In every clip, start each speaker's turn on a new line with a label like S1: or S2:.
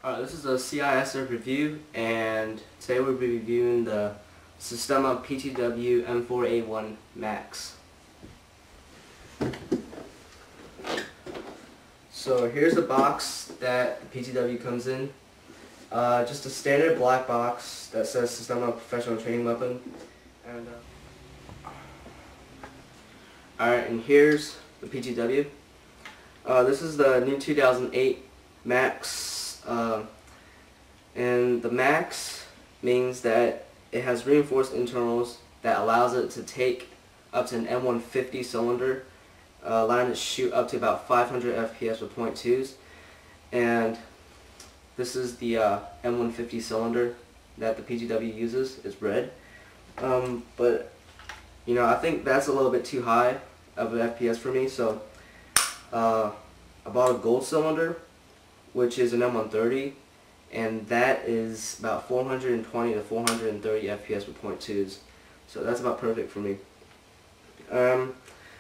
S1: This is a CISF review, and today we'll be reviewing the SYSTEMA PTW M4A1 MAX. So here's the box that the PTW comes in. Just a standard black box that says SYSTEMA Professional Training Weapon. And alright, and here's the PTW. This is the new 2008 MAX. And the MAX means that it has reinforced internals that allows it to take up to an M150 cylinder, allowing it to shoot up to about 500 FPS with .2s. And this is the M150 cylinder that the PTW uses. It's red, but you know, I think that's a little bit too high of an FPS for me, so I bought a gold cylinder, which is an M130, and that is about 420 to 430 FPS with .2s, so that's about perfect for me.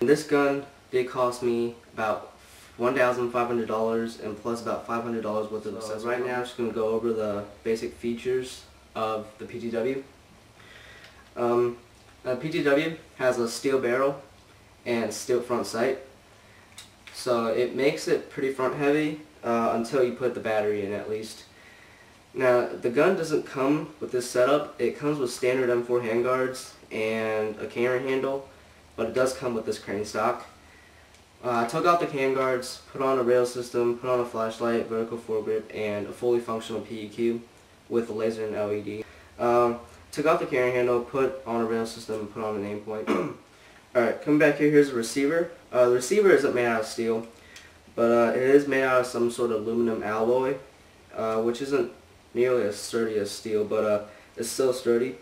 S1: This gun did cost me about $1,500 and plus about $500 worth of accessories. Right now I'm just going to go over the basic features of the PTW. The PTW has a steel barrel and steel front sight, so it makes it pretty front heavy until you put the battery in, at least. Now, the gun doesn't come with this setup. It comes with standard M4 handguards and a carry handle, but it does come with this crane stock. I took out the handguards, put on a rail system, put on a flashlight, vertical foregrip, and a fully functional PEQ with a laser and LED. Took out the carry handle, put on a rail system, and put on a nameplate. Alright, coming back here, here's the receiver. The receiver isn't made out of steel, but it is made out of some sort of aluminum alloy, which isn't nearly as sturdy as steel, but it's still sturdy.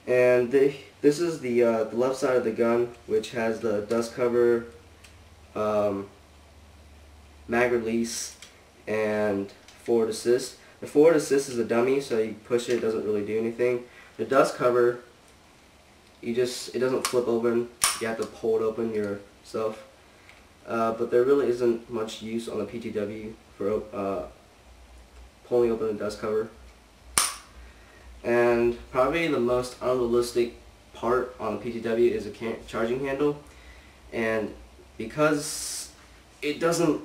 S1: And this is the left side of the gun, which has the dust cover, mag release, and forward assist. The forward assist is a dummy, so you push it, it doesn't really do anything. The dust cover, it doesn't flip open, you have to pull it open yourself. But there really isn't much use on the PTW for pulling open the dust cover. And probably the most unrealistic part on the PTW is a charging handle, and because it doesn't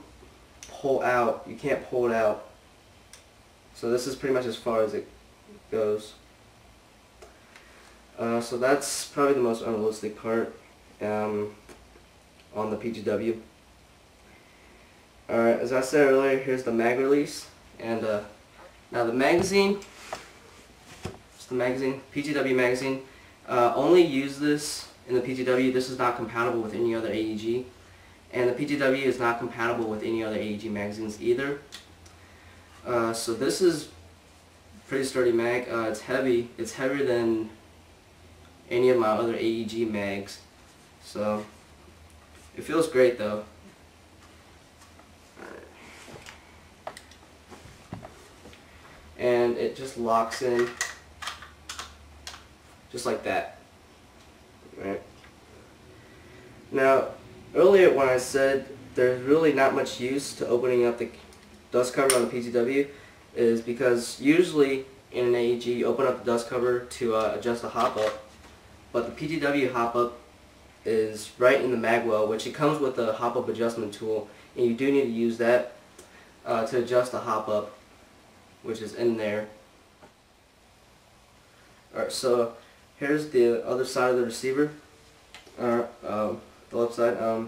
S1: pull out, you can't pull it out, so this is pretty much as far as it goes. So that's probably the most unrealistic part on the PTW. Alright, as I said earlier, here's the mag release, and now the magazine, PTW magazine, only use this in the PTW. This is not compatible with any other AEG, and the PTW is not compatible with any other AEG magazines either. So this is pretty sturdy mag. It's heavy. It's heavier than any of my other AEG mags, so it feels great though. And it just locks in just like that. Right. Now, earlier when I said there's really not much use to opening up the dust cover on the PTW, is because usually in an AEG you open up the dust cover to adjust the hop up, but the PTW hop up is right in the mag well, which it comes with a hop up adjustment tool, and you do need to use that to adjust the hop up, which is in there. Alright, so here's the other side of the receiver, the left side.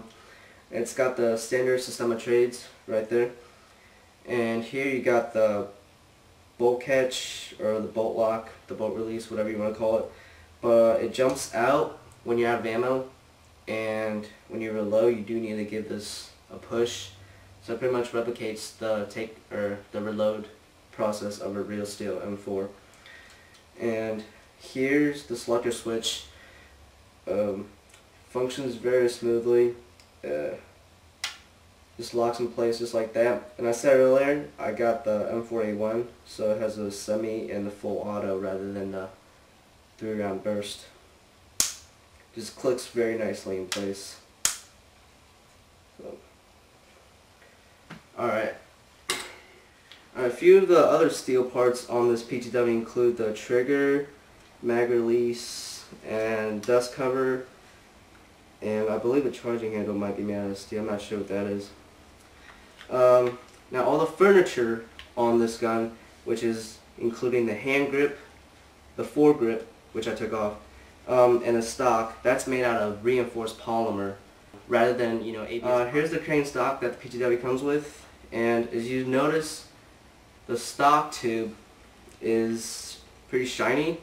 S1: It's got the standard SYSTEMA trades right there, and here you got the bolt catch, or the bolt lock, the bolt release, whatever you want to call it, but it jumps out when you're out of ammo, and when you reload you do need to give this a push, so it pretty much replicates the reload process of a real steel M4. And here's the selector switch. Functions very smoothly. Just locks in place just like that. And I said earlier, I got the M4A1, so it has a semi and the full auto rather than the 3-round burst. Just clicks very nicely in place. So, alright. A few of the other steel parts on this PTW include the trigger, mag release, and dust cover, and I believe the charging handle might be made out of steel. I'm not sure what that is. Now all the furniture on this gun, which is including the hand grip, the foregrip, which I took off, and the stock, that's made out of reinforced polymer rather than, you know, ABS. Here's the crane stock that the PTW comes with, and as you notice, the stock tube is pretty shiny.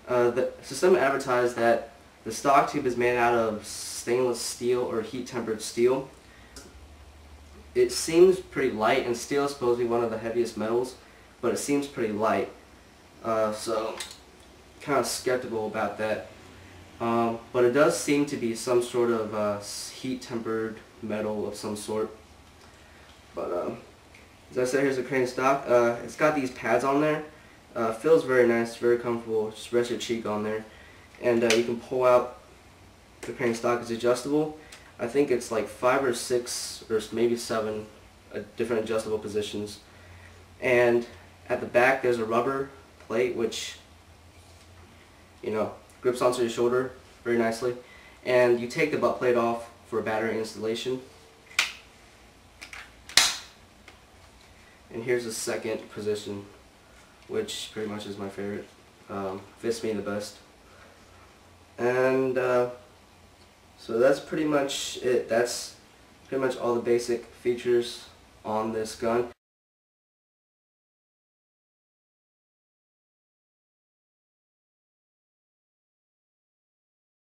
S1: The system advertised that the stock tube is made out of stainless steel or heat tempered steel. It seems pretty light, and steel is supposed to be one of the heaviest metals, but it seems pretty light. So kind of skeptical about that. But it does seem to be some sort of heat tempered metal of some sort. But as I said, here's the crane stock. It's got these pads on there. Feels very nice, very comfortable. Just rest your cheek on there. And you can pull out the crane stock. It's adjustable. I think it's like 5 or 6 or maybe 7 different adjustable positions. And at the back there's a rubber plate which, you know, grips onto your shoulder very nicely. And you take the butt plate off for battery installation. And here's the second position, which pretty much is my favorite. Fits me the best. And so that's pretty much it. That's pretty much all the basic features on this gun.